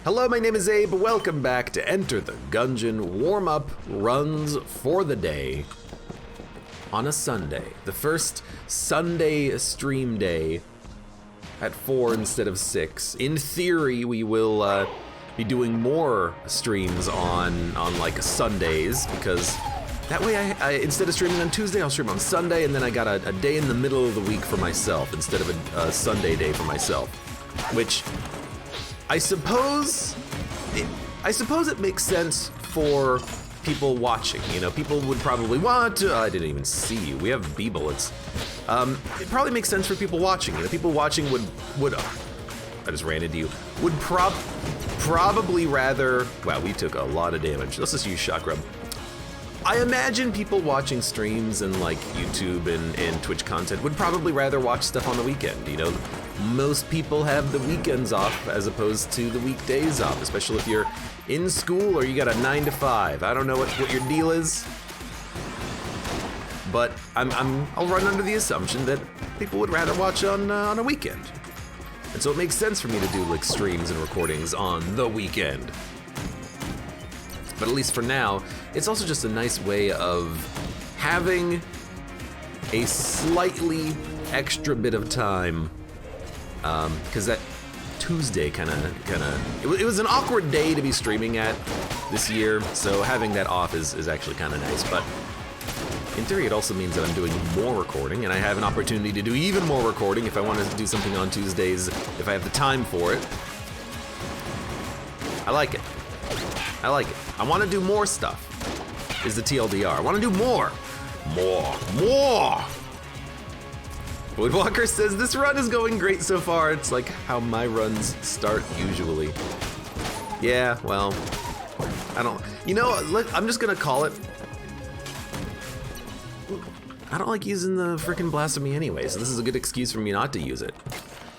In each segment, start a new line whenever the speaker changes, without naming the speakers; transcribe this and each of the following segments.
Hello, my name is Abe. Welcome back to Enter the Gungeon warm-up runs for the day on a Sunday. The first Sunday stream day at 4 instead of 6. In theory, we will be doing more streams on like Sundays, because that way I instead of streaming on Tuesday, I'll stream on Sunday, and then I got a day in the middle of the week for myself instead of a Sunday day for myself, which I suppose it makes sense for people watching. You know, people would probably want to. I didn't even see you. We have B bullets. It probably makes sense for people watching. You know, people watching would. I just ran into you. Would probably rather. Wow, we took a lot of damage. Let's just use shot grub. I imagine people watching streams and like YouTube and Twitch content would probably rather watch stuff on the weekend. You know, most people have the weekends off as opposed to the weekdays off, especially if you're in school or you got a 9 to 5. I don't know what your deal is, but I'll run under the assumption that people would rather watch on a weekend, and so it makes sense for me to do like streams and recordings on the weekend. But at least for now, it's also just a nice way of having a slightly extra bit of time, because that Tuesday kind of, it was an awkward day to be streaming at this year, so having that off is actually kind of nice. But in theory, it also means that I'm doing more recording, and I have an opportunity to do even more recording if I want to do something on Tuesdays, if I have the time for it. I like it. I like it. I want to do more stuff, is the TLDR. I want to do more. Woodwalker says, this run is going great so far. It's like how my runs start usually. Yeah, well, I don't, you know, I'm just gonna call it. I don't like using the frickin' blasphemy anyway, so this is a good excuse for me not to use it.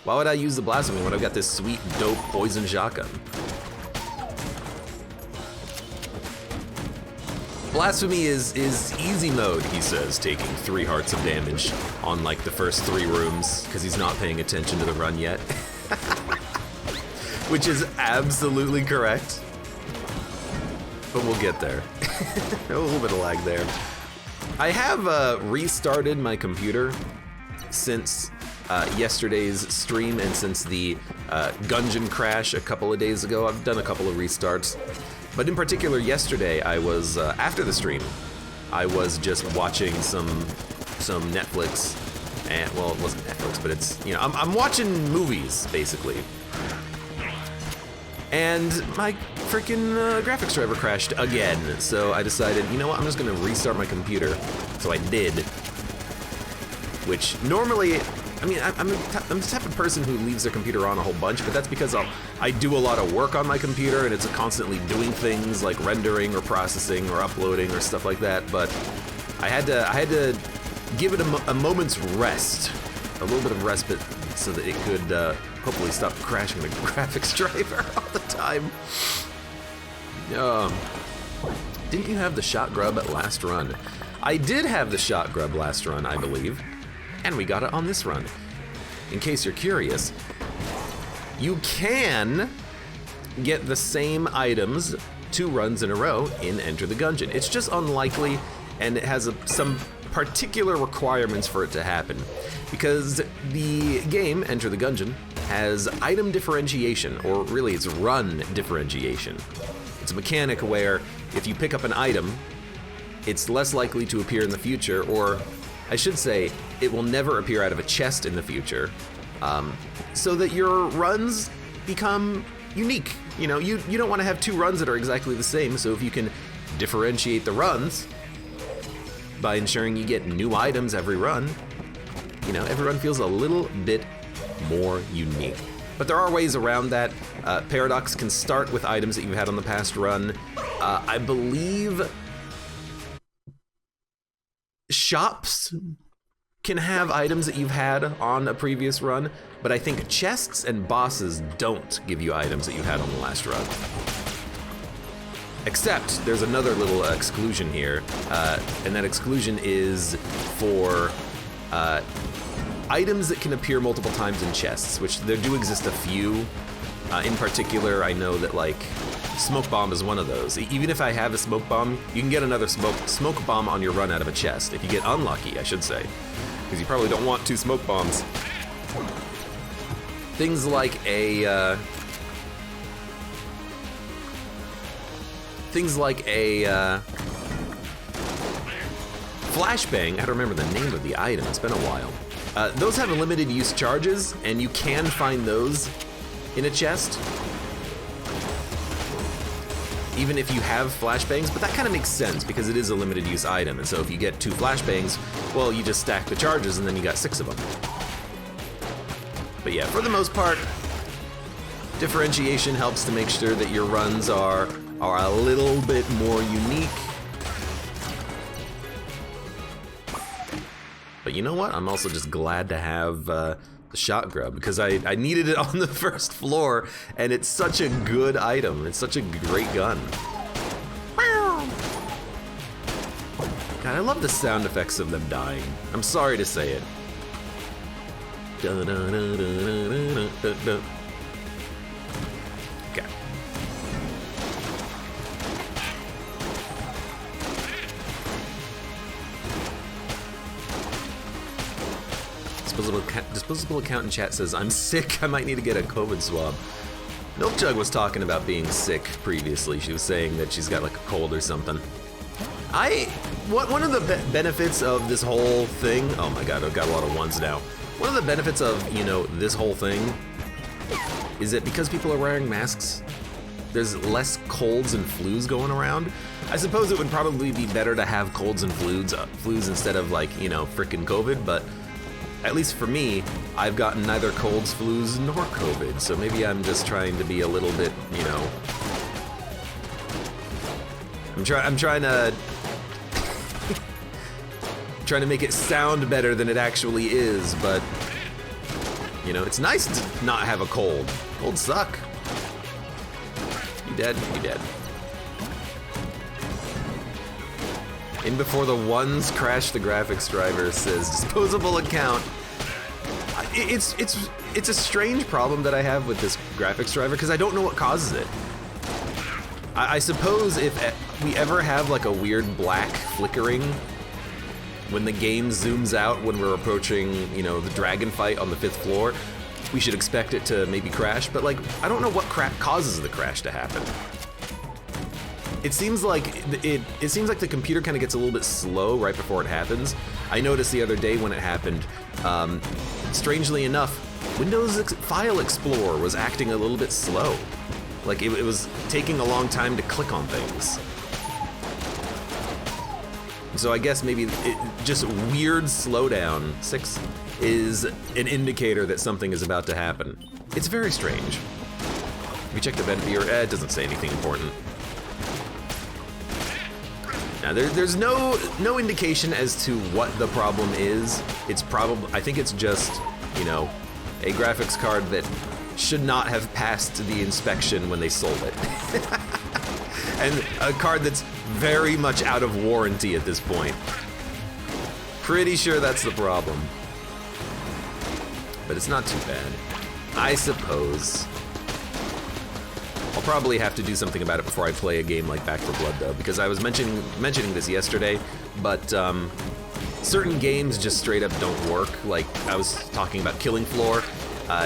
Why would I use the blasphemy when I've got this sweet, dope poison shotgun? Blasphemy is easy mode, he says, taking 3 hearts of damage on like the first 3 rooms, because he's not paying attention to the run yet. Which is absolutely correct. But we'll get there. A little bit of lag there. I have restarted my computer since yesterday's stream and since the Gungeon crash a couple of days ago. I've done a couple of restarts. But in particular, yesterday, I was, after the stream, I was just watching some Netflix, and, well, it wasn't Netflix, but it's, you know, I'm watching movies, basically. And my freaking graphics driver crashed again, so I decided, you know what, I'm just gonna restart my computer. So I did. Which, normally, I mean, I'm the type of person who leaves their computer on a whole bunch, but that's because I do a lot of work on my computer, and it's constantly doing things like rendering or processing or uploading or stuff like that. But I had to give it a moment's rest, a little bit of respite, so that it could hopefully stop crashing the graphics driver all the time. Didn't you have the shot grub at last run? I did have the shot grub last run, I believe. And we got it on this run. In case you're curious, you can get the same items 2 runs in a row in Enter the Gungeon. It's just unlikely, and it has some particular requirements for it to happen, because the game, Enter the Gungeon, has item differentiation, or really it's run differentiation. It's a mechanic where if you pick up an item, it's less likely to appear in the future, or I should say, it will never appear out of a chest in the future, so that your runs become unique. You know, you don't want to have 2 runs that are exactly the same, so if you can differentiate the runs by ensuring you get new items every run, you know, every run feels a little bit more unique. But there are ways around that. Paradox can start with items that you've had on the past run. I believe shops can have items that you've had on a previous run, but I think chests and bosses don't give you items that you had on the last run. Except there's another little exclusion here, and that exclusion is for items that can appear multiple times in chests, which there do exist a few. In particular, I know that like smoke bomb is one of those. Even if I have a smoke bomb, you can get another smoke bomb on your run out of a chest. If you get unlucky, I should say, because you probably don't want 2 smoke bombs. Things like a flashbang. I don't remember the name of the item. It's been a while. Those have limited use charges, and you can find those in a chest, even if you have flashbangs, but that kind of makes sense because it is a limited use item, and so if you get 2 flashbangs, well, you just stack the charges and then you got 6 of them. But yeah, for the most part, differentiation helps to make sure that your runs are a little bit more unique. But you know what? I'm also just glad to have the shot grub because I needed it on the first floor, and it's such a good item. It's such a great gun. God, I love the sound effects of them dying. I'm sorry to say it. Okay. Disposable account in chat says, I'm sick, I might need to get a COVID swab. Milk Jug was talking about being sick previously. She was saying that she's got like a cold or something. One of the benefits of this whole thing, oh my god, I've got a lot of ones now. One of the benefits of, you know, this whole thing is that because people are wearing masks, there's less colds and flus going around. I suppose it would probably be better to have colds and flus instead of like, you know, frickin' COVID, but at least for me, I've gotten neither colds, flus, nor COVID, so maybe I'm just trying to be a little bit, you know... I'm trying to... trying to make it sound better than it actually is, but... You know, it's nice to not have a cold. Colds suck. You dead? You dead. In before the ones crash the graphics driver says disposable account. It's a strange problem that I have with this graphics driver because I don't know what causes it. I suppose if we ever have like a weird black flickering when the game zooms out when we're approaching, you know, the dragon fight on the 5th floor, we should expect it to maybe crash, but like I don't know what causes the crash to happen. It seems like the computer kind of gets a little bit slow right before it happens. I noticed the other day when it happened, strangely enough, Windows File Explorer was acting a little bit slow. Like it was taking a long time to click on things. So I guess maybe just weird slowdown, 6, is an indicator that something is about to happen. It's very strange. We check the vent viewer, it doesn't say anything important. Now, there's no indication as to what the problem is. It's probably, I think it's just, you know, a graphics card that should not have passed the inspection when they sold it. And a card that's very much out of warranty at this point. Pretty sure that's the problem. But it's not too bad, I suppose. I'll probably have to do something about it before I play a game like Back 4 Blood, though, because I was mentioning this yesterday, but certain games just straight up don't work. Like, I was talking about Killing Floor.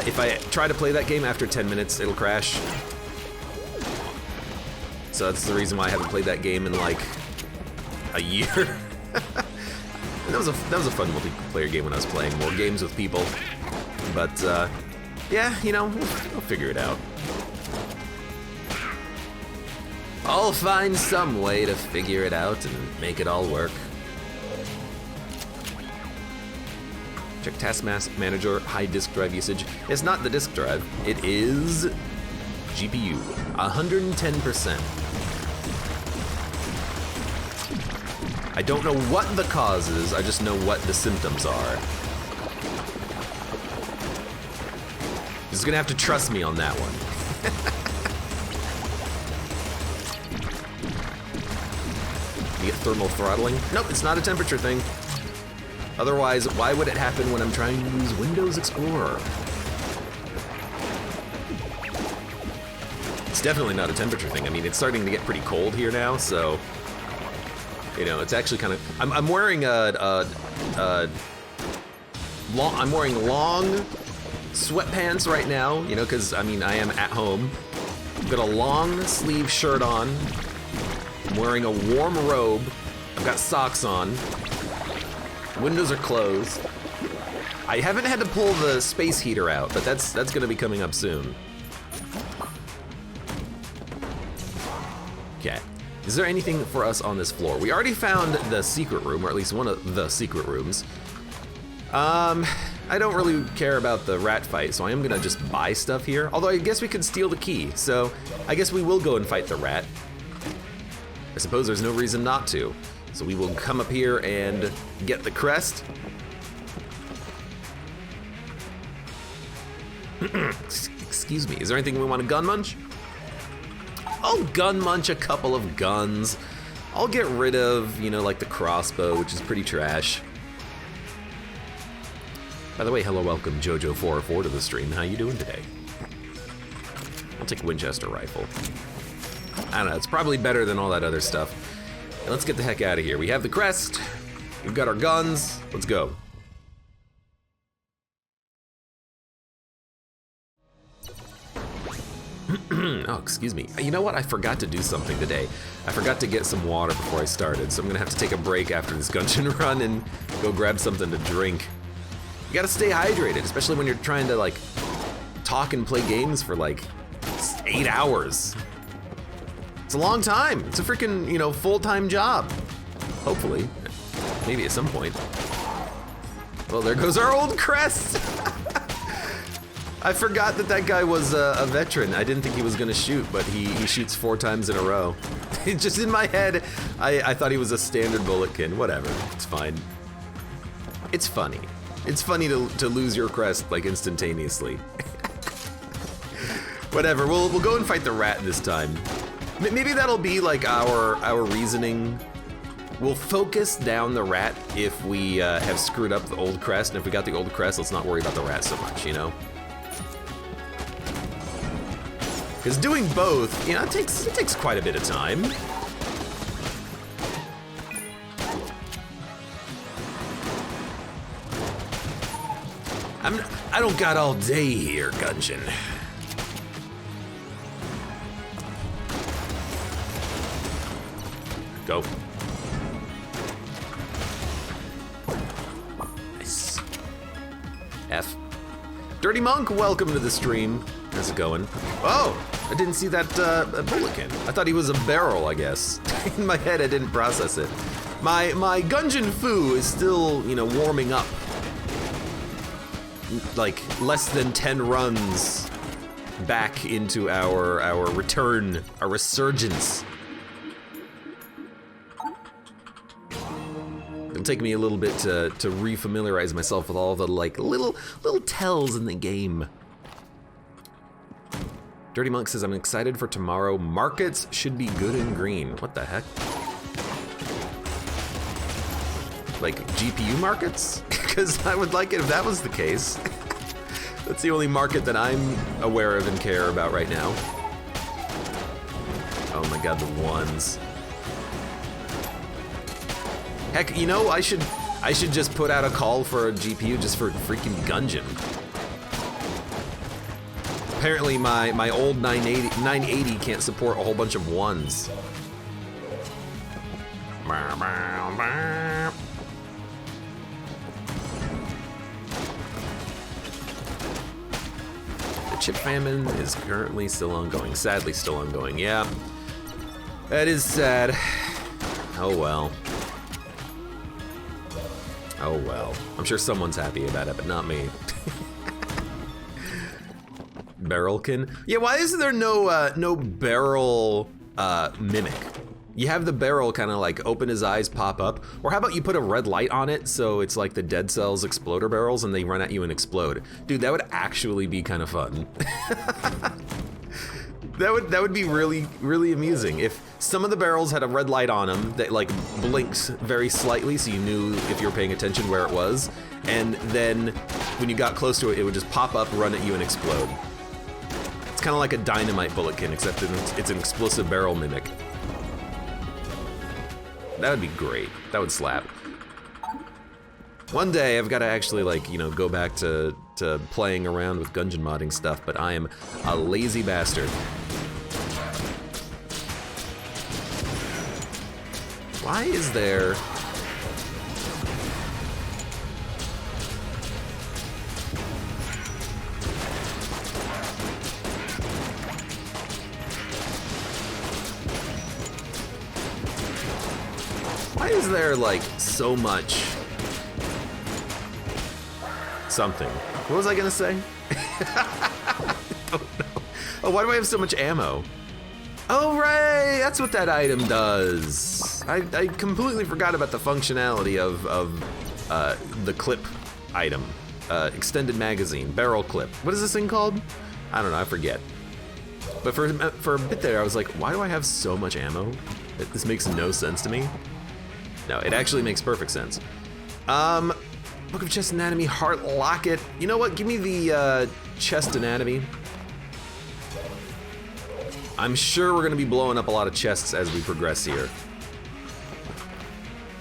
If I try to play that game after 10 minutes, it'll crash. So that's the reason why I haven't played that game in, like, a year. And that was a fun multiplayer game when I was playing more games with people. But, yeah, you know, I'll figure it out. I'll find some way to figure it out and make it all work. Check Task Manager, high disk drive usage. It's not the disk drive, it is GPU, 110%. I don't know what the cause is, I just know what the symptoms are. You're just gonna have to trust me on that one. You get thermal throttling? Nope, it's not a temperature thing. Otherwise, why would it happen when I'm trying to use Windows Explorer? It's definitely not a temperature thing. I mean, it's starting to get pretty cold here now, so you know, it's actually kind of. I'm wearing I'm wearing long sweatpants right now, you know, because I mean I am at home. I've got a long sleeve shirt on. I'm wearing a warm robe. I've got socks on. Windows are closed. I haven't had to pull the space heater out, but that's going to be coming up soon. Okay. Is there anything for us on this floor? We already found the secret room, or at least one of the secret rooms. I don't really care about the rat fight, so I am gonna just buy stuff here. Although I guess we could steal the key, so I guess we will go and fight the rat. I suppose there's no reason not to. So we will come up here and get the crest. Excuse me, is there anything we want to gun munch? I'll gun munch a couple of guns. I'll get rid of, you know, like the crossbow, which is pretty trash. By the way, hello, welcome Jojo404 to the stream. How you doing today? I'll take Winchester rifle. I don't know, it's probably better than all that other stuff. And let's get the heck out of here. We have the crest, we've got our guns, let's go. Oh, excuse me. You know what? I forgot to do something today. I forgot to get some water before I started, so I'm gonna have to take a break after this Gungeon run and go grab something to drink. You gotta stay hydrated, especially when you're trying to like talk and play games for like 8 hours. It's a long time. It's a freaking, you know, full-time job. Hopefully, maybe at some point. Well, there goes our old crest. I forgot that that guy was a veteran. I didn't think he was gonna shoot, but he shoots 4 times in a row. Just in my head, I thought he was a standard bulletkin. Whatever, it's fine. It's funny. It's funny to lose your crest like instantaneously. Whatever, we'll go and fight the rat this time. Maybe that'll be like our reasoning. We'll focus down the rat if we have screwed up the old crest, and if we got the old crest, let's not worry about the rat so much, you know? Because doing both, you know, it takes quite a bit of time. I don't got all day here, Gungeon. Go. Nice. F. Dirty Monk, welcome to the stream. How's it going? Oh, I didn't see that bulletkin. I thought he was a barrel, I guess. In my head, I didn't process it. My Gungeon foo is still, you know, warming up. Like less than 10 runs back into our return, our resurgence. It'll take me a little bit to refamiliarize myself with all the like little tells in the game. Dirty Monk says, I'm excited for tomorrow. Markets should be good and green. What the heck? Like GPU markets? Because I would like it if that was the case. That's the only market that I'm aware of and care about right now. Oh my god, the ones. Heck, you know, I should just put out a call for a GPU just for freaking Gungeon. Apparently my old 980 can't support a whole bunch of ones. The chip famine is currently still ongoing. Sadly still ongoing, yeah. That is sad. Oh well. Oh well. I'm sure someone's happy about it, but not me. Barrelkin? Yeah, why is there no barrel mimic? You have the barrel kind of like open his eyes, pop up, or how about you put a red light on it so it's like the Dead Cells exploder barrels and they run at you and explode. Dude, that would actually be kind of fun. That would be really amusing if some of the barrels had a red light on them that like blinks very slightly so you knew if you were paying attention where it was, and then when you got close to it, it would just pop up, run at you, and explode. It's kind of like a dynamite bulletkin, except it's an explosive barrel mimic. That would be great. That would slap. One day I've got to actually, like, you know, go back to playing around with Gungeon modding stuff, but I am a lazy bastard. Why is there... Why is there, like, so much... something? What was I gonna say? I don't know. Oh, why do I have so much ammo? Oh, right! That's what that item does. I completely forgot about the functionality of the clip item. Extended magazine, barrel clip. What is this thing called? I don't know, I forget. But for a bit there, I was like, why do I have so much ammo? This makes no sense to me. No, it actually makes perfect sense. Book of Chest Anatomy, Heart Locket. You know what? Give me the chest anatomy. I'm sure we're gonna be blowing up a lot of chests as we progress here.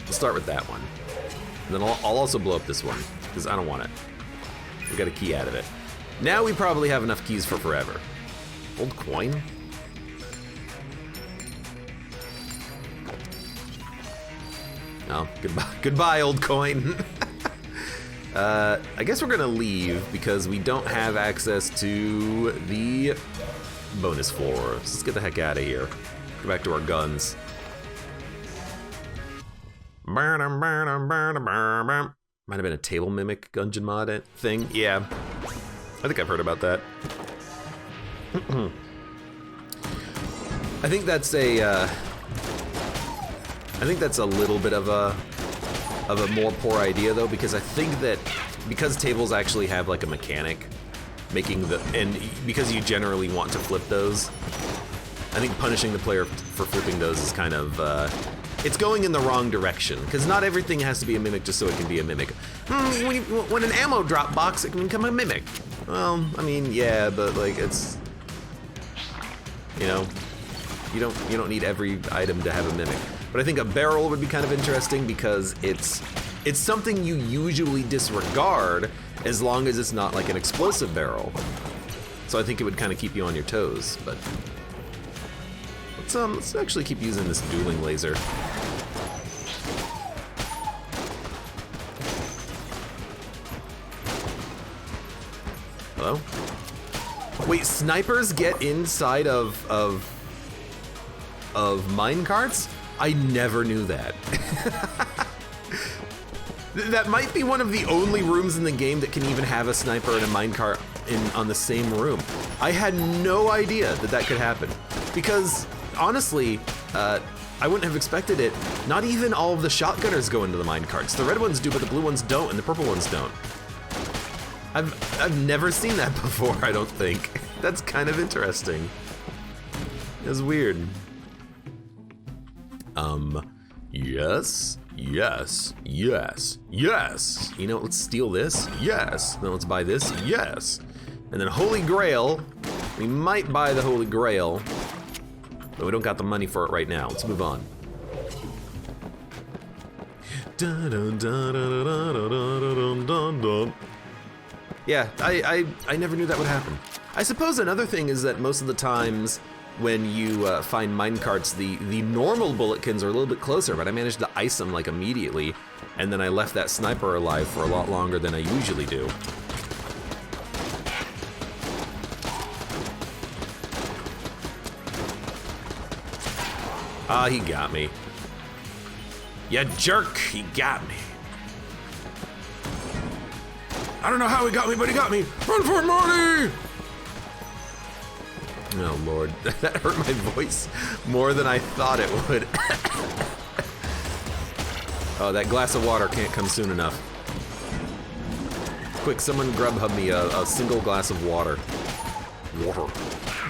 We'll start with that one. And then I'll also blow up this one, because I don't want it. We got a key out of it. Now we probably have enough keys for forever. Old coin? Oh, goodbye, old coin. I guess we're gonna leave because we don't have access to the bonus floors. Let's get the heck out of here. Go back to our guns. Might have been a table mimic Gungeon mod thing. Yeah, I think I've heard about that. I think that's a little bit of a more poor idea though, because I think that because tables actually have like a mechanic making and because you generally want to flip those, I think punishing the player for flipping those is kind of it's going in the wrong direction, because not everything has to be a mimic just so it can be a mimic. When an ammo drop box, it can become a mimic. Well, I mean, yeah, but like it's, you know, you don't need every item to have a mimic. But I think a barrel would be kind of interesting because it's something you usually disregard as long as it's not like an explosive barrel. So I think it would kind of keep you on your toes. But let's actually keep using this dueling laser. Hello? Wait, snipers get inside of minecarts? I never knew that. That might be one of the only rooms in the game that can even have a sniper and a minecart on the same room. I had no idea that could happen. Because, honestly, I wouldn't have expected it. Not even all of the shotgunners go into the minecarts. The red ones do, but the blue ones don't, and the purple ones don't. I've never seen that before, I don't think. That's kind of interesting. It's weird. Yes, yes, yes, yes. You know, let's steal this. Yes. Then let's buy this. Yes. And then Holy Grail. We might buy the Holy Grail, but we don't got the money for it right now. Let's move on. Yeah, I never knew that would happen. I suppose another thing is that most of the times when you find minecarts, the normal bulletkins are a little bit closer, but I managed to ice them like immediately, and then I left that sniper alive for a lot longer than I usually do. Ah, he got me. Ya jerk, he got me. I don't know how he got me, but he got me. Run for it, Marty! Oh Lord, that hurt my voice more than I thought it would. Oh, that glass of water can't come soon enough. Quick, someone Grubhub me a single glass of water. Water.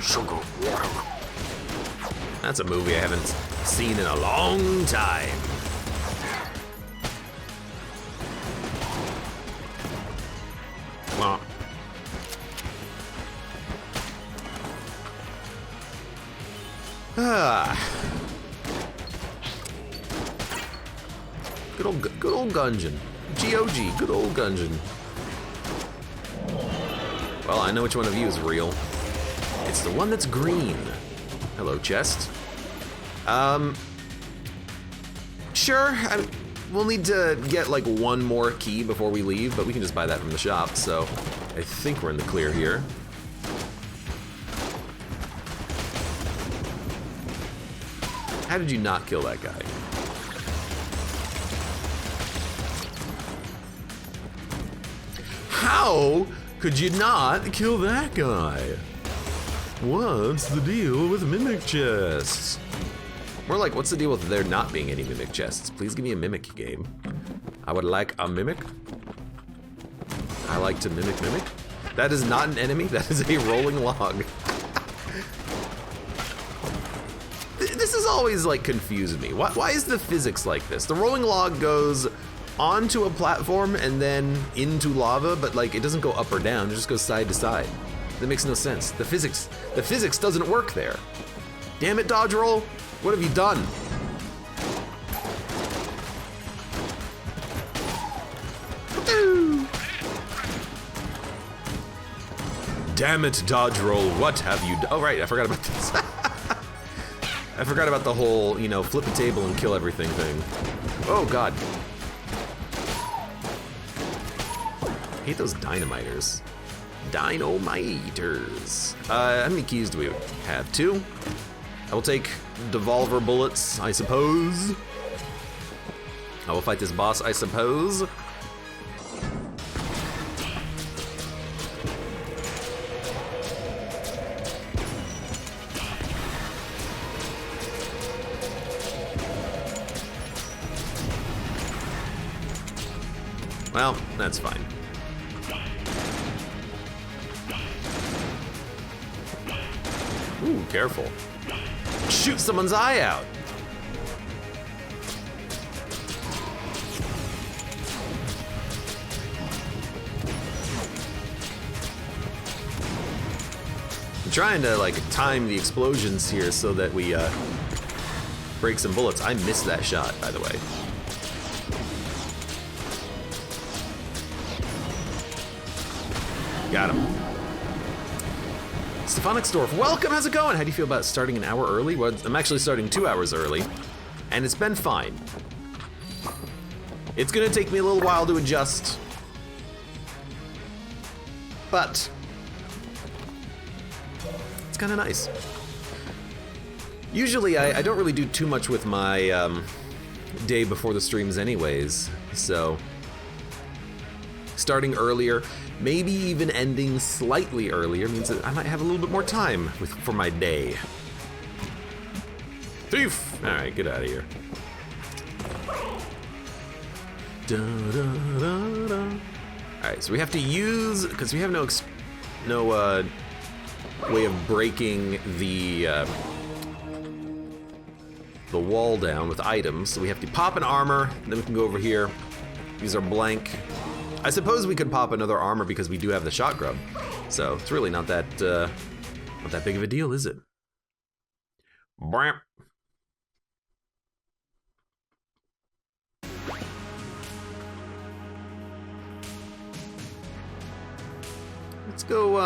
Sugar water. That's a movie I haven't seen in a long time. Well, Ah. Good old Gungeon. GOG, good old Gungeon. Well, I know which one of you is real. It's the one that's green. Hello, chest. Sure, we'll need to get like one more key before we leave, but we can just buy that from the shop, so I think we're in the clear here. How did you not kill that guy? How could you not kill that guy? What's the deal with mimic chests? More like, what's the deal with there not being any mimic chests? Please give me a mimic game. I would like a mimic. I like to mimic. That is not an enemy, that is a rolling log. This has always like confused me. Why is the physics like this? The rolling log goes onto a platform and then into lava, but like it doesn't go up or down, it just goes side to side. That makes no sense. The physics doesn't work there. Damn it, dodge roll. What have you done? Damn it, dodge roll. What have you done? Oh right, I forgot about this. I forgot about the whole, you know, flip a table and kill everything thing. Oh god. I hate those dynamiters. Dynamiters. How many keys do we have? 2? I will take devolver bullets, I suppose. I will fight this boss, I suppose. Well, that's fine. Ooh, careful. Shoot someone's eye out. I'm trying to like time the explosions here so that we break some bullets. I missed that shot, by the way. Got him. Stefanik's welcome, how's it going? How do you feel about starting an hour early? Well, I'm actually starting 2 hours early, and it's been fine. It's gonna take me a little while to adjust, but it's kinda nice. Usually I don't really do too much with my day before the streams anyways, so starting earlier, maybe even ending slightly earlier means that I might have a little bit more time for my day. Thief! Alright, get out of here. Alright, so we have to use, because we have no way of breaking the wall down with items, so we have to pop an armor, then we can go over here, use our blank. I suppose we could pop another armor because we do have the shot grub, so it's really not that big of a deal, is it? Bramp. Let's go.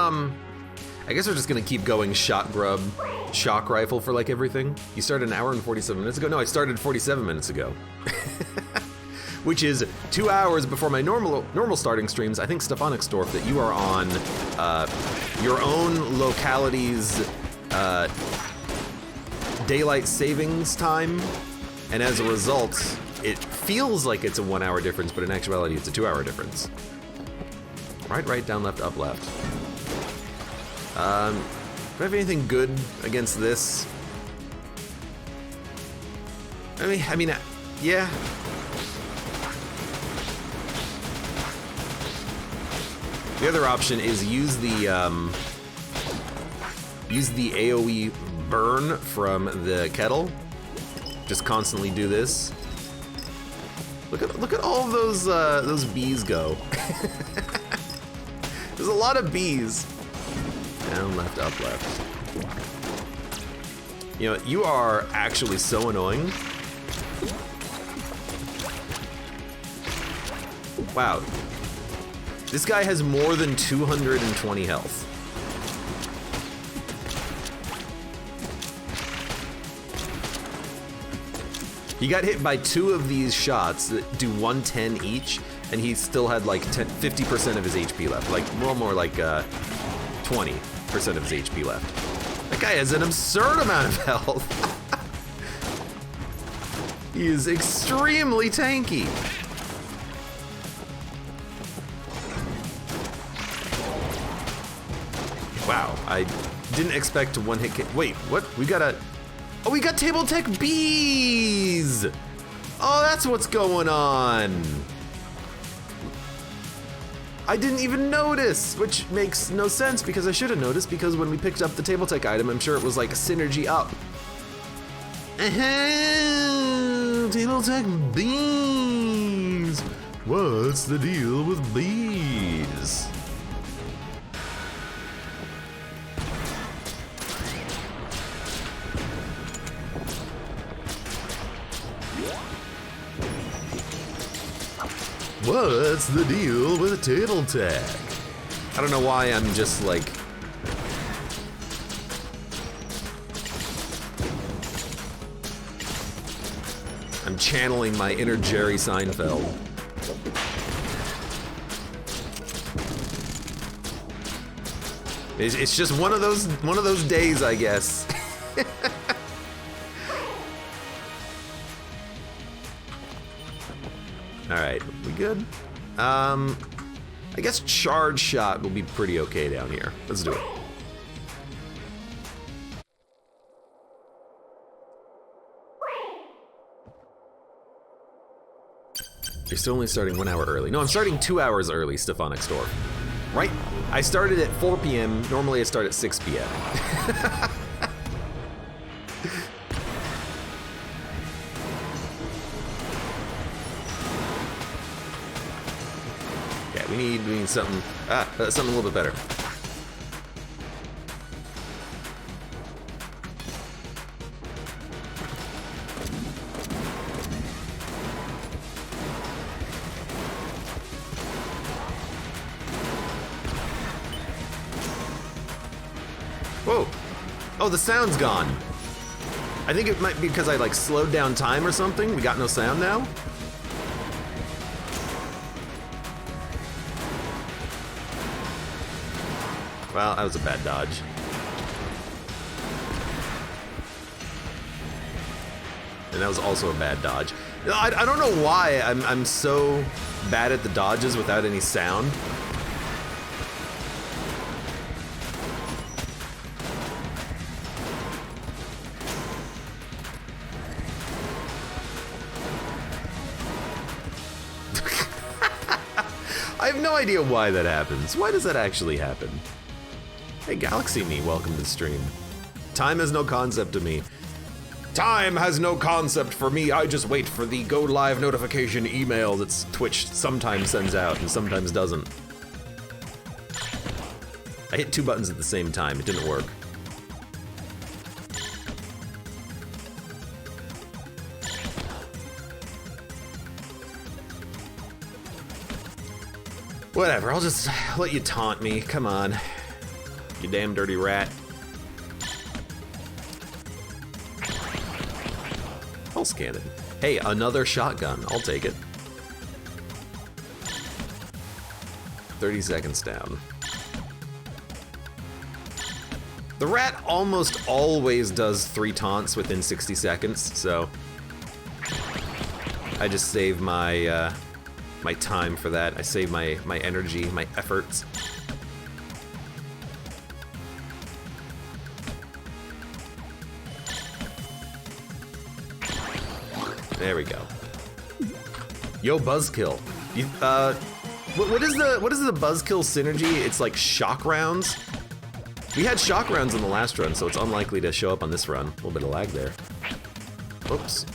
I guess we're just gonna keep going shot grub, shock rifle for like everything. You started an hour and 47 minutes ago. No, I started 47 minutes ago. Which is 2 hours before my normal starting streams. I think Stefanik's that you are on your own locality's daylight savings time, and as a result, it feels like it's a 1 hour difference, but in actuality, it's a 2 hour difference. Right, down, left, up, left. Do I have anything good against this? I mean, yeah. The other option is use the AoE burn from the kettle. Just constantly do this. Look at all of those bees go. There's a lot of bees. Down, left, up, left. You know, you are actually so annoying. Wow. This guy has more than 220 health. He got hit by 2 of these shots that do 110 each, and he still had like 50% of his HP left. Like, well, more like 20% of his HP left. That guy has an absurd amount of health. He is extremely tanky. Wow, I didn't expect to one-hit kill. Wait, what? We got a... Oh, we got table tech bees! Oh, that's what's going on. I didn't even notice, which makes no sense because I should have noticed, because when we picked up the table tech item, I'm sure it was like a synergy up. Table tech bees! What's the deal with bees? What's the deal with table tech? I don't know why I'm just like... I'm channeling my inner Jerry Seinfeld. It's just one of those days, I guess. Alright, we good? I guess charge shot will be pretty okay down here. Let's do it. You're still only starting 1 hour early. No, I'm starting 2 hours early, Stefanik Store. Right? I started at 4 p.m. Normally I start at 6 p.m. We need something, something a little bit better. Whoa! Oh, the sound's gone. I think it might be because I like slowed down time or something. We got no sound now. Well, that was a bad dodge. And that was also a bad dodge. I don't know why I'm so bad at the dodges without any sound. I have no idea why that happens. Why does that actually happen? Hey, Galaxy Me, welcome to the stream. Time has no concept to me. Time has no concept for me. I just wait for the go live notification email that Twitch sometimes sends out and sometimes doesn't. I hit 2 buttons at the same time. It didn't work. Whatever, I'll just let you taunt me. Come on. You damn dirty rat. Pulse cannon. Hey, another shotgun. I'll take it. 30 seconds down. The rat almost always does 3 taunts within 60 seconds, so I just save my my time for that. I save my energy, my efforts. There we go. Yo, Buzzkill. You, what is the Buzzkill synergy? It's like shock rounds. We had shock rounds in the last run, so it's unlikely to show up on this run. A little bit of lag there. Oops.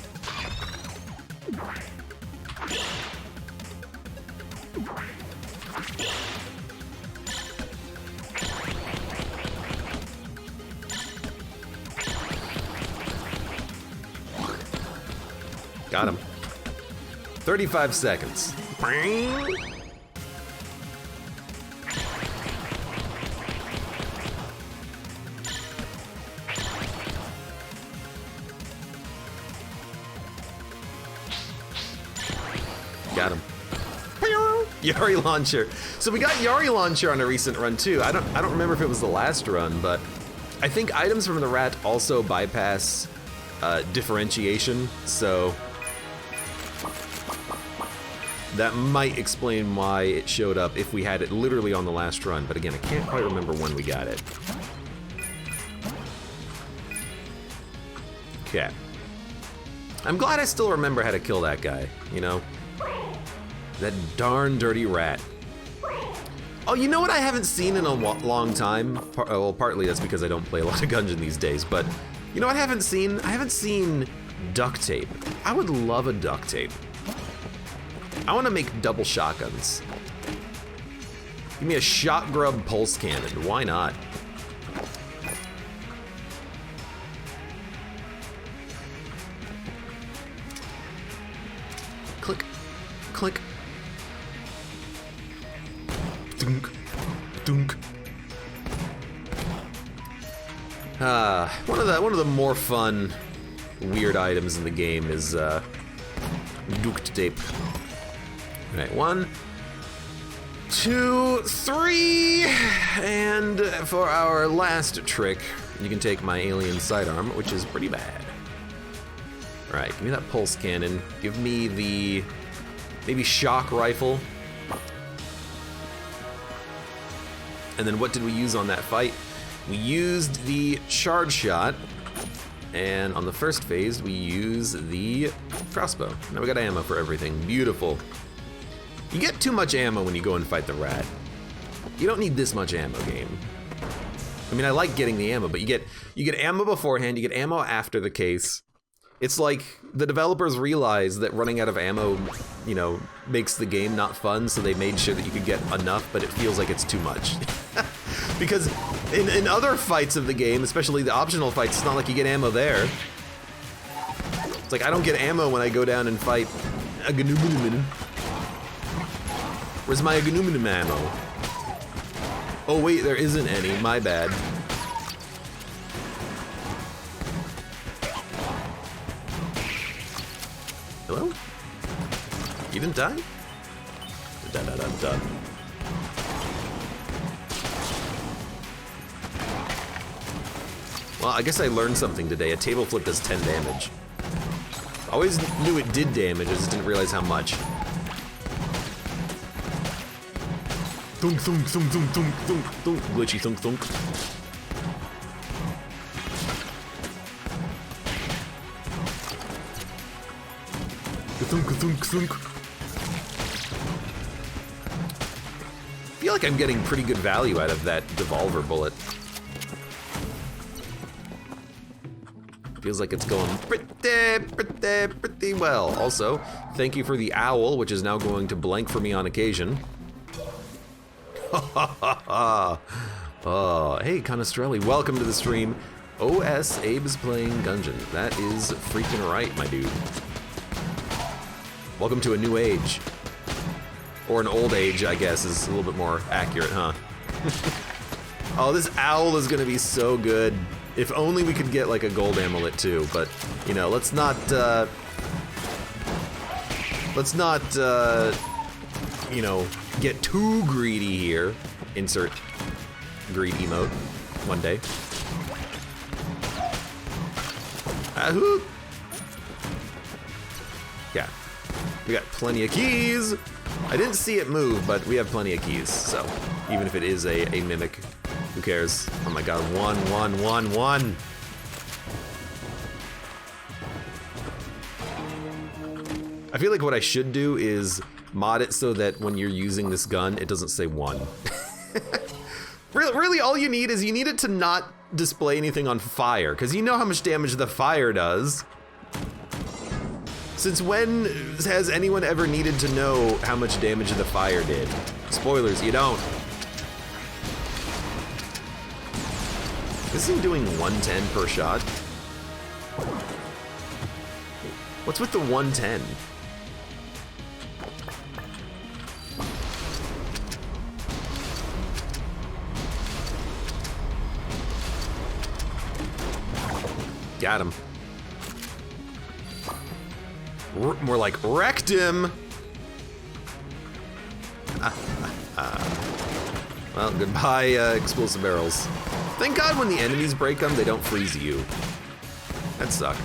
Got him. 35 seconds. Got him. Yari launcher. So we got Yari launcher on a recent run too. I don't remember if it was the last run, but I think items from the rat also bypass differentiation, so that might explain why it showed up if we had it literally on the last run. But again, I can't quite remember when we got it. Okay. I'm glad I still remember how to kill that guy, you know? That darn dirty rat. Oh, you know what I haven't seen in a long time? Well, partly that's because I don't play a lot of Gungeon these days, but you know what I haven't seen? I haven't seen duct tape. I would love a duct tape. I want to make double shotguns. Give me a shot grub pulse cannon. Why not? Click, click. Dunk, dunk. One of the more fun, weird items in the game is duct tape. All right, 1, 2, 3, and for our last trick, you can take my alien sidearm, which is pretty bad. All right, give me that pulse cannon. Give me the maybe shock rifle. And then what did we use on that fight? We used the charge shot, and on the first phase, we use the crossbow. Now we got ammo for everything. Beautiful. You get too much ammo when you go and fight the rat. You don't need this much ammo, game. I mean, I like getting the ammo, but you get ammo beforehand, you get ammo after the case. It's like the developers realized that running out of ammo, you know, makes the game not fun, so they made sure that you could get enough, but it feels like it's too much. Because in other fights of the game, especially the optional fights, it's not like you get ammo there. It's like I don't get ammo when I go down and fight a Gnuminum. Where's my Gnuminum ammo? Oh wait, there isn't any, my bad. Hello? You didn't die? Da-da-da-da. Well, I guess I learned something today. A table flip does 10 damage. I always knew it did damage, I just didn't realize how much. Thunk, thunk, thunk, thunk, thunk, thunk, thunk. Glitchy thunk, thunk. Thunk, thunk, thunk. I feel like I'm getting pretty good value out of that devolver bullet. Feels like it's going pretty well. Also, thank you for the owl, which is now going to blank for me on occasion. Oh, hey, Conestrelli, welcome to the stream. OS Abe's playing Gungeon. That is freaking right, my dude. Welcome to a new age. Or an old age, I guess, is a little bit more accurate, huh? Oh, this owl is gonna be so good. If only we could get like a gold amulet too, but you know, let's not you know, get too greedy here. Insert greed emote one day. Ahoo! Yeah, we got plenty of keys. I didn't see it move, but we have plenty of keys, so even if it is a mimic, who cares? Oh my god, 1, 1, 1, 1! I feel like what I should do is mod it so that when you're using this gun, it doesn't say 1. Really, all you need is you need it to not display anything on fire, because you know how much damage the fire does. Since when has anyone ever needed to know how much damage the fire did? Spoilers, you don't. Is he doing 110 per shot? What's with the 110? Got him. More like wrecked him. Well, goodbye, explosive barrels. Thank God when the enemies break them, they don't freeze you. That sucked.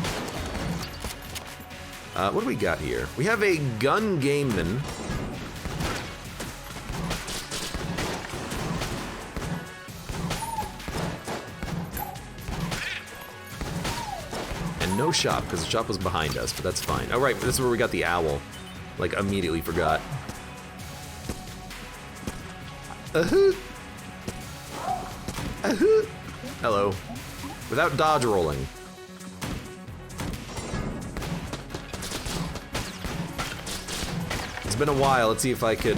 What do we got here? We have a gun gameman. And no shop, because the shop was behind us, but that's fine. Oh, right, this is where we got the owl. Like, immediately forgot. Hello. Without dodge rolling. It's been a while. Let's see if I can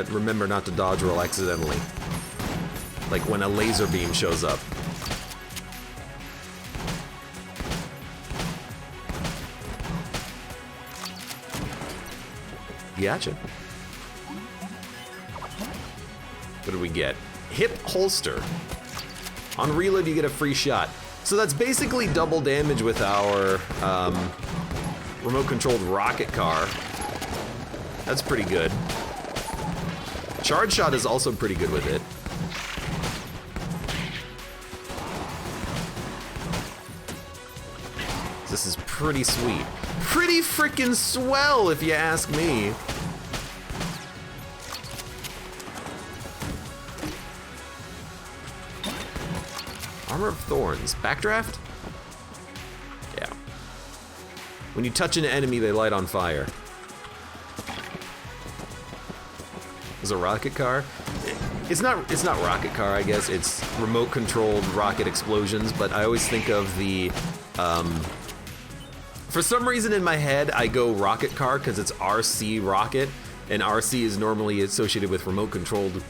remember not to dodge roll accidentally. Like when a laser beam shows up. Gotcha. What do we get? Hip holster. On reload, you get a free shot. So that's basically double damage with our remote-controlled rocket car. That's pretty good. Charge shot is also pretty good with it. This is pretty sweet. Pretty freaking swell, if you ask me. Armor of Thorns. Backdraft? Yeah. When you touch an enemy, they light on fire. Is a rocket car? It's not rocket car, I guess. It's remote controlled rocket explosions, but I always think of the for some reason in my head I go rocket car because it's RC rocket, and RC is normally associated with remote controlled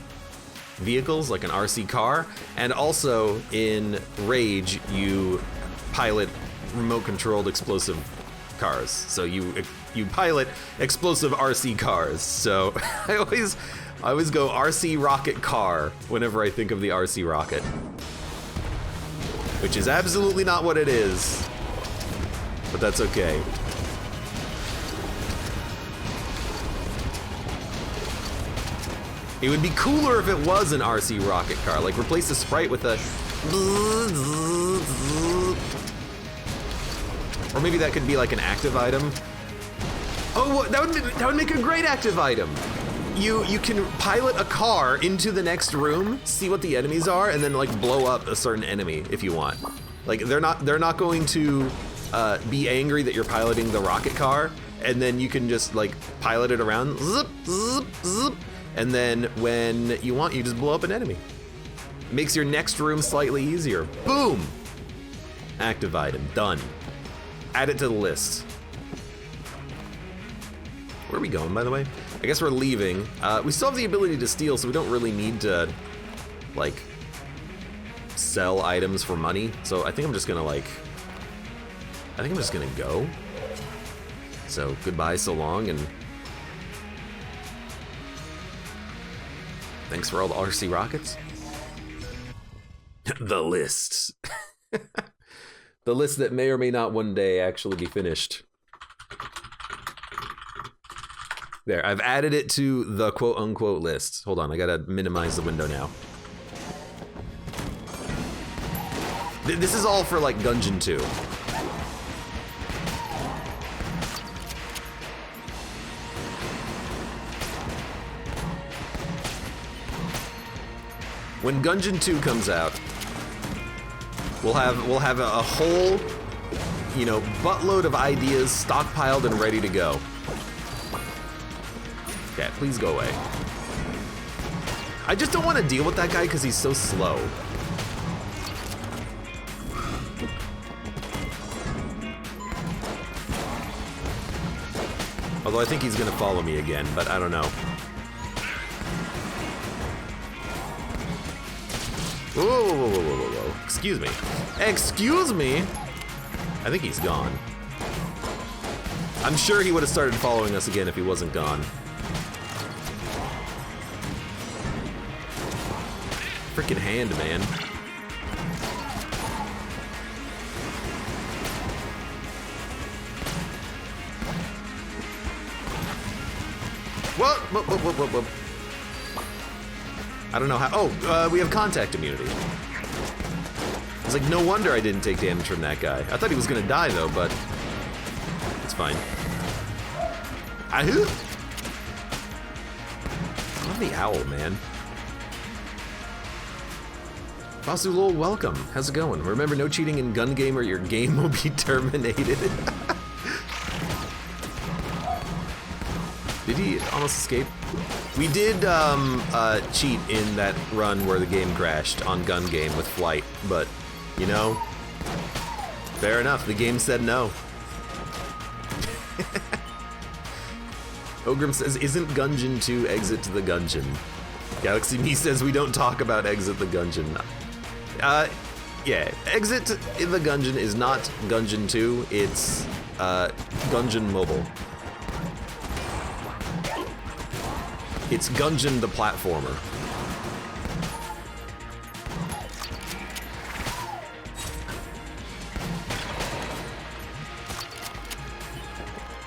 vehicles like an RC car, and also in Rage you pilot remote controlled explosive cars. So you pilot explosive RC cars. So I always go RC rocket car whenever I think of the RC rocket. Which is absolutely not what it is. But that's okay. It would be cooler if it was an RC rocket car. Like replace the sprite with a... Or maybe that could be like an active item. Oh, that would make a great active item. You can pilot a car into the next room, see what the enemies are, and then like blow up a certain enemy if you want. Like they're not going to be angry that you're piloting the rocket car, and then you can just like pilot it around, zip, zip, zip, and then when you want, you just blow up an enemy. Makes your next room slightly easier. Boom! Active item, done. Add it to the list. Where are we going, by the way? I guess we're leaving. We still have the ability to steal, so we don't really need to, like, sell items for money. So I think I'm just gonna, like, go. So goodbye, so long, and thanks for all the RC rockets. The list. The list that may or may not one day actually be finished. There, I've added it to the quote-unquote list. Hold on, I gotta minimize the window now. This is all for, like, Gungeon 2. When Gungeon 2 comes out, we'll have a whole, you know, buttload of ideas stockpiled and ready to go. Okay, please go away. I just don't want to deal with that guy because he's so slow. Although I think he's gonna follow me again, but I don't know. Whoa, whoa, whoa, whoa, whoa, whoa. Excuse me. Excuse me? I think he's gone. I'm sure he would have started following us again if he wasn't gone. Freaking hand, man. Whoa, whoa, whoa, whoa, whoa, whoa. I don't know how. Oh, we have contact immunity. It's like, no wonder I didn't take damage from that guy. I thought he was gonna die though, but it's fine. Ahoo! I love the owl, man. Fasulol, welcome. How's it going? Remember, no cheating in gun game or your game will be terminated. Did he almost escape? We did cheat in that run where the game crashed on gun game with flight, but you know, fair enough. The game said no. Ogrim says, "Isn't Gungeon 2 Exit to the Gungeon?" Galaxy Me says, "We don't talk about Exit the Gungeon." Yeah, Exit in the Gungeon is not Gungeon 2. It's Gungeon Mobile. It's Gungeon the platformer.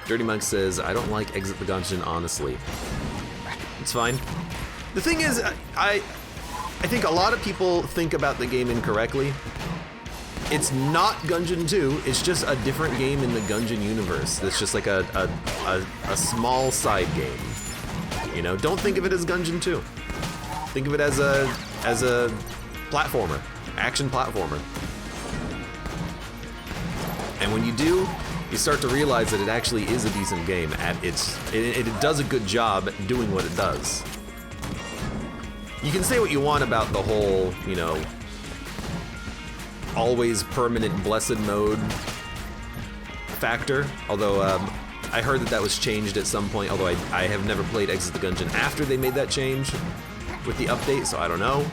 Dirty Monk says, "I don't like Exit the Gungeon, honestly." It's fine. The thing is, I think a lot of people think about the game incorrectly. It's not Gungeon 2, it's just a different game in the Gungeon universe. It's just like a small side game. You know, don't think of it as Gungeon 2. Think of it as a platformer, action platformer. And when you do, you start to realize that it actually is a decent game. It does a good job at doing what it does. You can say what you want about the whole, you know, always permanent blessed mode factor, although I heard that was changed at some point, although I have never played Exit the Gungeon after they made that change with the update, so I don't know.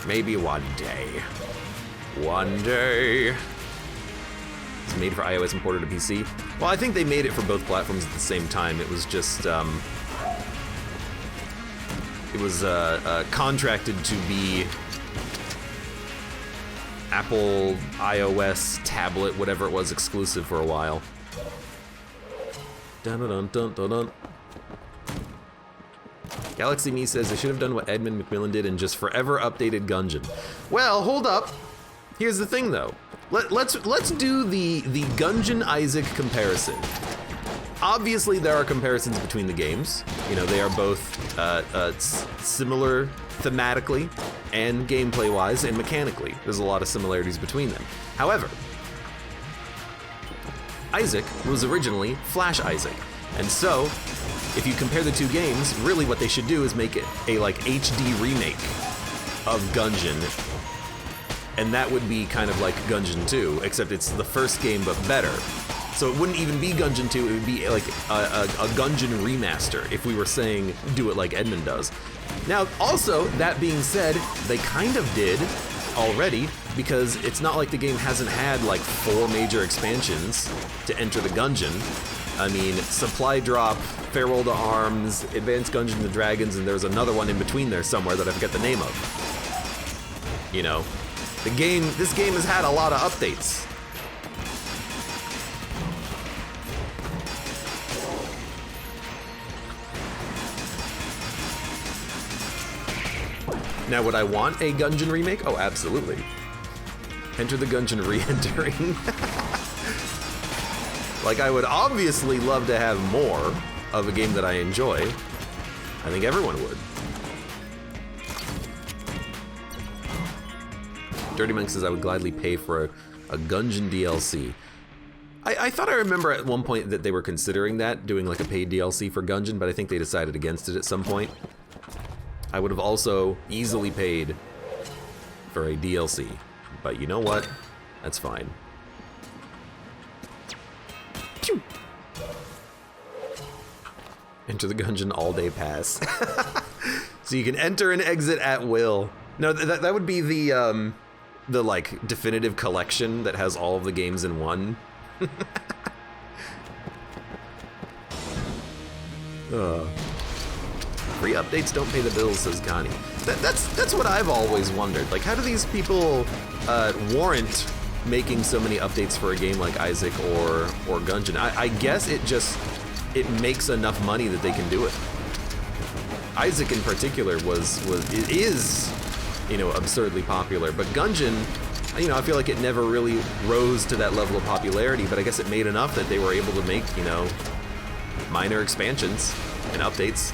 Maybe one day. One day. It's made for iOS and ported to PC. Well, I think they made it for both platforms at the same time. It was just, it was contracted to be Apple, iOS, tablet, whatever it was, exclusive for a while. Dun dun dun dun dun. Galaxy Me says they should have done what Edmund McMillan did and just forever updated Gungeon. Well, hold up. Here's the thing, though. Let's do the Gungeon Isaac comparison. Obviously, there are comparisons between the games. You know, they are both similar thematically and gameplay-wise and mechanically. There's a lot of similarities between them. However, Isaac was originally Flash Isaac, and so if you compare the two games, really what they should do is make it a like HD remake of Gungeon, and that would be kind of like Gungeon 2, except it's the first game but better. So it wouldn't even be Gungeon 2, it would be like a Gungeon remaster if we were saying do it like Edmund does. Now, also, that being said, they kind of did already, because it's not like the game hasn't had like 4 major expansions to Enter the Gungeon. I mean, Supply Drop, Farewell to Arms, Advanced Gungeons and Dragons, and there's another one in between there somewhere that I forget the name of. You know, this game has had a lot of updates. Now, would I want a Gungeon remake? Oh, absolutely. Enter the Gungeon re-entering. Like, I would obviously love to have more of a game that I enjoy. I think everyone would. Dirty Monk says I would gladly pay for a Gungeon DLC. I thought I remember at one point that they were considering that, doing like a paid DLC for Gungeon, but I think they decided against it at some point. I would have also easily paid for a DLC, but you know what? That's fine. Pew! Enter the Gungeon all-day pass. So you can enter and exit at will. No, that would be the like definitive collection that has all of the games in one. Free updates don't pay the bills, says Connie. That's what I've always wondered. Like, how do these people warrant making so many updates for a game like Isaac or Gungeon? I guess it makes enough money that they can do it. Isaac in particular is, you know, absurdly popular, but Gungeon, you know, I feel like it never really rose to that level of popularity, but I guess it made enough that they were able to make, you know, minor expansions and updates.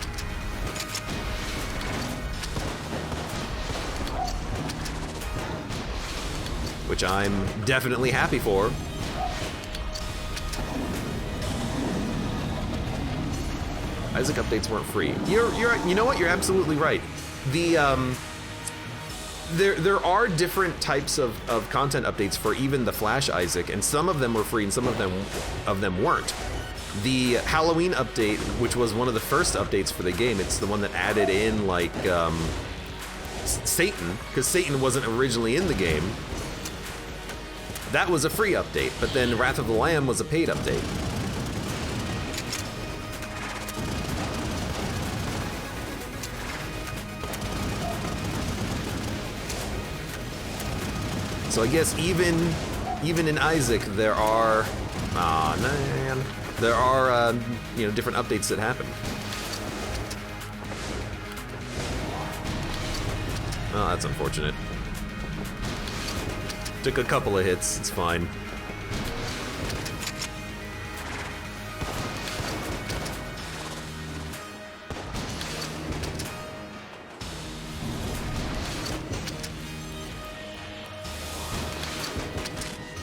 Which I'm definitely happy for. Isaac updates weren't free. You know what? You're absolutely right. The there are different types of content updates for even the Flash Isaac, and some of them were free and some of them weren't. The Halloween update, which was one of the first updates for the game, it's the one that added in like Satan, because Satan wasn't originally in the game. That was a free update, but then Wrath of the Lamb was a paid update. So I guess even in Isaac there are, there are you know, different updates that happen. Oh, that's unfortunate. Took a couple of hits, it's fine.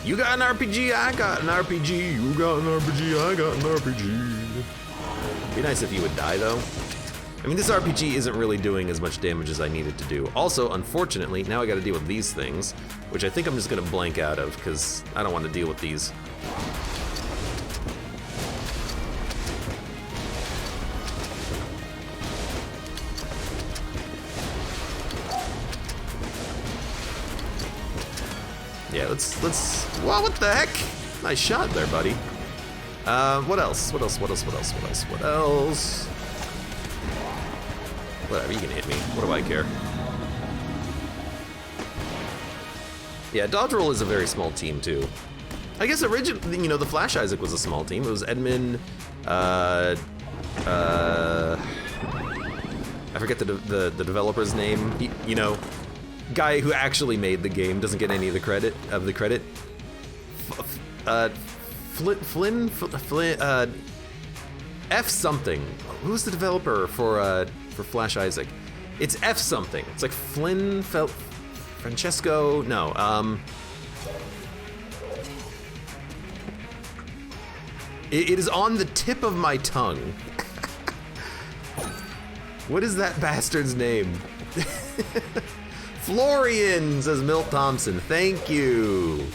You got an RPG, I got an RPG. You got an RPG, I got an RPG. Be nice if you would die, though. I mean, this RPG isn't really doing as much damage as I need it to do. Also, unfortunately, now I gotta deal with these things, which I think I'm just gonna blank out of, because I don't want to deal with these. Yeah, let's, wow, what the heck? Nice shot there, buddy. What else? Whatever, you can hit me. What do I care? Yeah, Dodge Roll is a very small team, too. I guess originally, you know, the Flash Isaac was a small team. It was Edmund, I forget the developer's name. You know, guy who actually made the game doesn't get any of the credit. Flynn, F something. Who's the developer for Flash Isaac? It's F something. It's like Francesco. No. It is on the tip of my tongue. What is that bastard's name? Florian, says Milt Thompson. Thank you.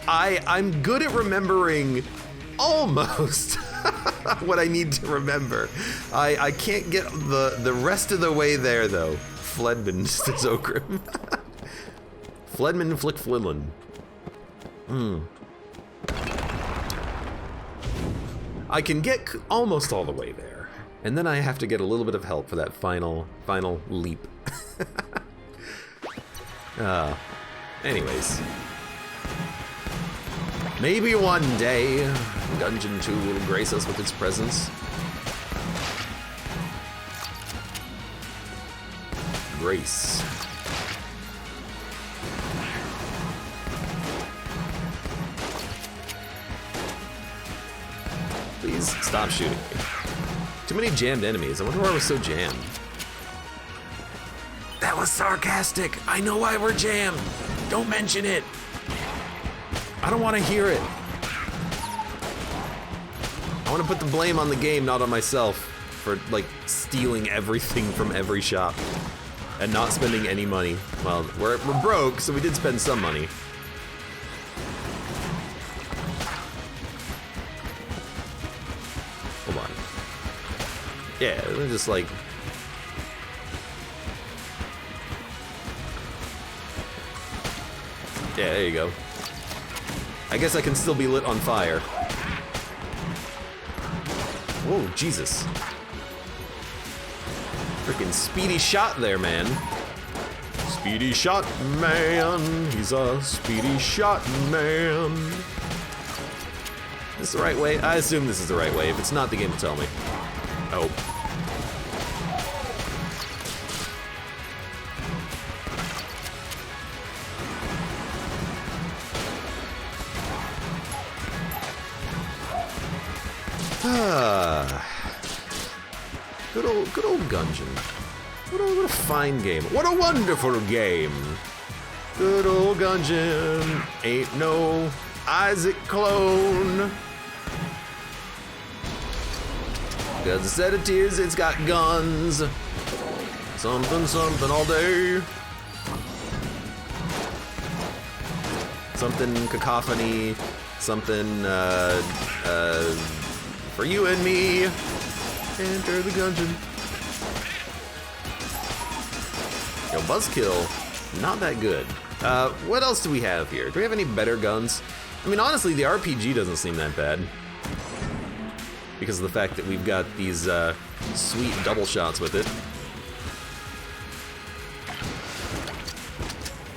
I'm good at remembering almost what I need to remember. I can't get the rest of the way there though. Fledman, says Okrim. Fledman Flick Flidlin. I can get almost all the way there. And then I have to get a little bit of help for that final leap. Anyways. Maybe one day, Gungeon 2 will grace us with its presence. Grace. Please stop shooting me. Too many jammed enemies. I wonder why we're so jammed. That was sarcastic. I know why we're jammed. Don't mention it. I don't want to hear it. I want to put the blame on the game, not on myself, for like stealing everything from every shop and not spending any money. Well, we're broke, so we did spend some money. Hold on. Yeah, just like Yeah, there you go. I guess I can still be lit on fire. Whoa, Jesus. Freaking speedy shot there, man. Speedy shot man. He's a speedy shot man. Is this the right way? I assume this is the right way. If it's not, the game will tell me. Oh. Good old Gungeon. What a fine game. What a wonderful game. Good old Gungeon. Ain't no Isaac clone. Got a set of tears, it's got guns. Something, something all day. Something cacophony. Something, for you and me. Enter the Gungeon. Yo, Buzzkill, not that good. What else do we have here? Do we have any better guns? I mean, honestly, the RPG doesn't seem that bad. Because of the fact that we've got these, sweet double shots with it.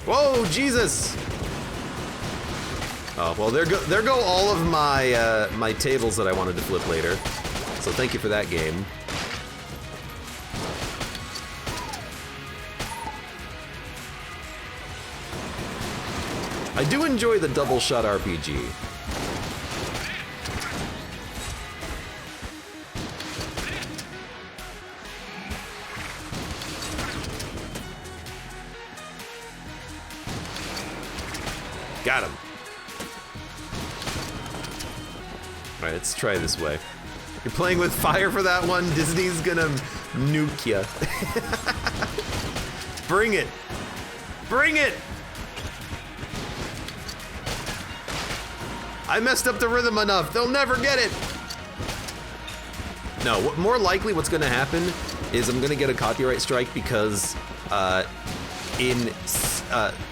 Whoa, Jesus! Oh, well, there go all of my, my tables that I wanted to flip later. So thank you for that game. I do enjoy the double shot RPG. Got him. Alright, let's try this way. You're playing with fire for that one? Disney's gonna nuke ya. Bring it! Bring it! I messed up the rhythm enough. They'll never get it. No, more likely what's gonna happen is I'm gonna get a copyright strike because in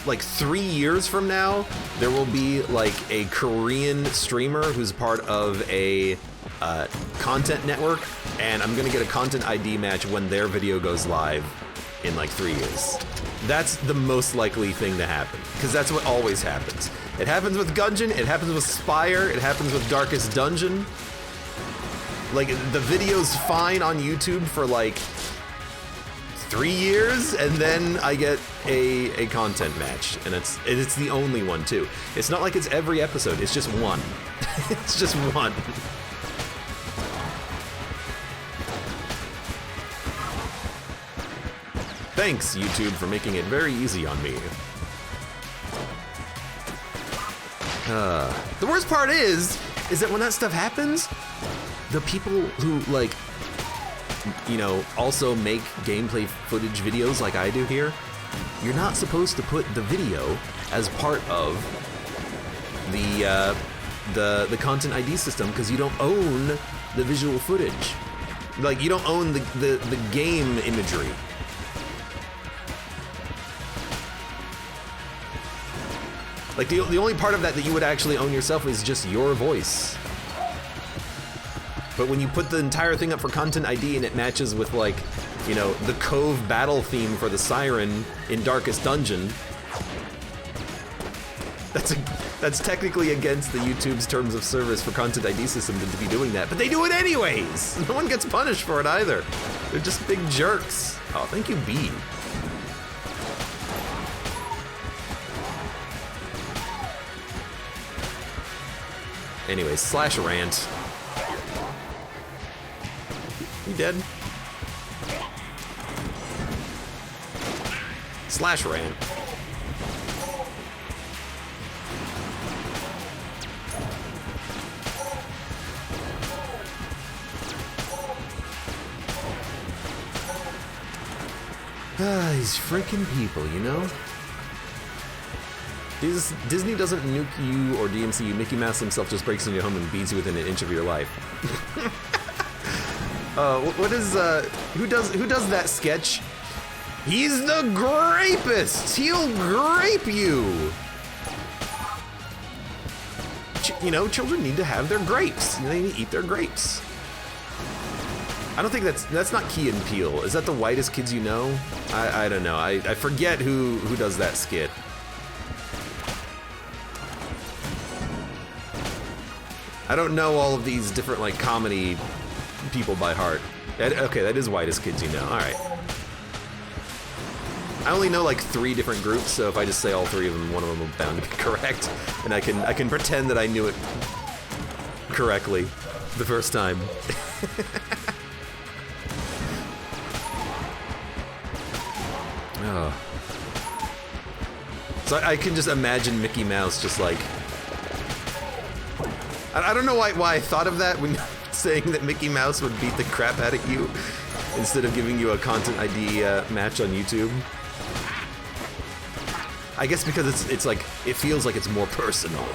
like 3 years from now, there will be like a Korean streamer who's part of a content network, and I'm gonna get a content ID match when their video goes live in like 3 years. That's the most likely thing to happen, because that's what always happens. It happens with Gungeon, it happens with Spire, it happens with Darkest Dungeon. Like, the video's fine on YouTube for like 3 years, and then I get a content match, and it's the only one too. It's not like it's every episode, it's just one. It's just one. Thanks, YouTube, for making it very easy on me. The worst part is that when that stuff happens, the people who, like, you know, also make gameplay footage videos like I do here, you're not supposed to put the video as part of the content ID system because you don't own the visual footage. Like, you don't own the game imagery. Like, the only part of that you would actually own yourself is just your voice. But when you put the entire thing up for Content ID and it matches with, like, you know, the Cove battle theme for the Siren in Darkest Dungeon, that's technically against the YouTube's terms of service for Content ID system to be doing that. But they do it anyways! No one gets punished for it either. They're just big jerks. Oh, thank you, B. Anyways, slash rant. You dead? Slash rant. These freaking people, you know? Disney doesn't nuke you or DMC you. Mickey Mouse himself just breaks into your home and beats you within an inch of your life. What is, who does that sketch? He's the grapist! He'll grape you! you know, children need to have their grapes. They need to eat their grapes. I don't think that's not Key and Peele. Is that the whitest kids you know? I don't know. I forget who does that skit. I don't know all of these different like comedy people by heart. Okay, that is whitest kids you know. All right. I only know like 3 different groups, so if I just say all 3 of them, one of them will be bound to be correct, and I can pretend that I knew it correctly the first time. Oh. So I can just imagine Mickey Mouse just like... I don't know why I thought of that when saying that Mickey Mouse would beat the crap out of you instead of giving you a content ID match on YouTube. I guess because it's like, it feels like it's more personal.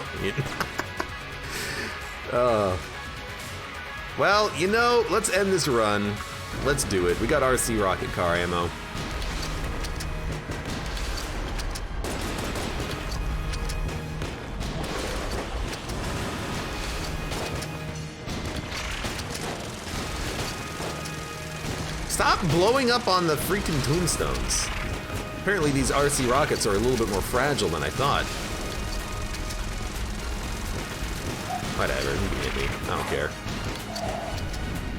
Well, you know, let's end this run. Let's do it. We got RC rocket car ammo. Stop blowing up on the freaking tombstones. Apparently these RC rockets are a little bit more fragile than I thought. Whatever, you can hit me. I don't care.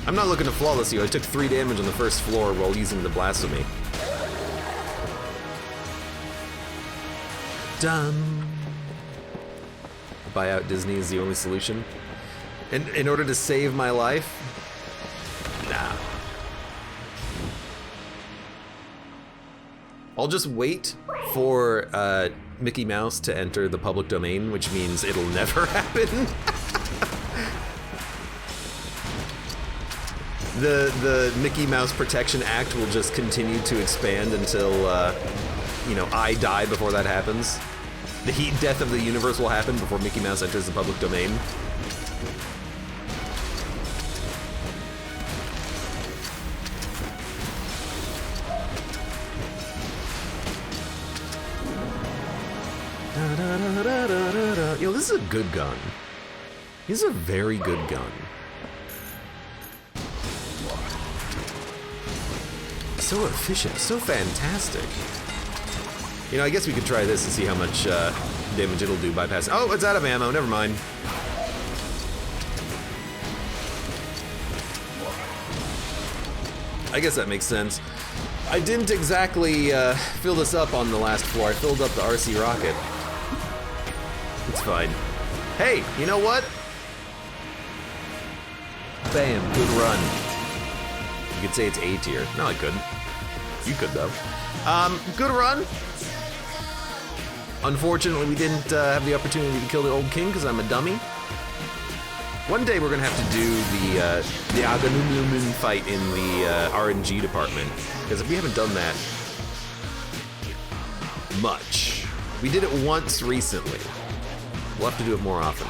I'm not looking to flawless you. I took 3 damage on the first floor while using the blasphemy. Done. Buy out Disney is the only solution. In order to save my life? Nah. I'll just wait for Mickey Mouse to enter the public domain, which means it'll never happen. The Mickey Mouse Protection Act will just continue to expand until, you know, I die before that happens. The heat death of the universe will happen before Mickey Mouse enters the public domain. Yo, this is a good gun. This is a very good gun. So efficient, so fantastic. You know, I guess we could try this and see how much damage it'll do bypass. Oh, it's out of ammo, never mind. I guess that makes sense. I didn't exactly fill this up on the last floor. I filled up the RC rocket. It's fine. Hey, you know what? Bam, good run. You could say it's A tier. No, I couldn't. You could, though. Good run. Unfortunately, we didn't have the opportunity to kill the old king because I'm a dummy. One day we're gonna have to do the Aganumumun fight in the RNG department, because we haven't done that much. We did it once recently. We'll have to do it more often.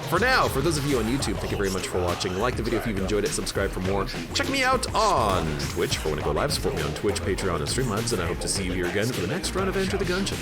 For now, for those of you on YouTube, thank you very much for watching. Like the video if you've enjoyed it, subscribe for more. Check me out on Twitch for when I go live. Support me on Twitch, Patreon, and Streamlabs, and I hope to see you here again for the next run of Enter the Gungeon.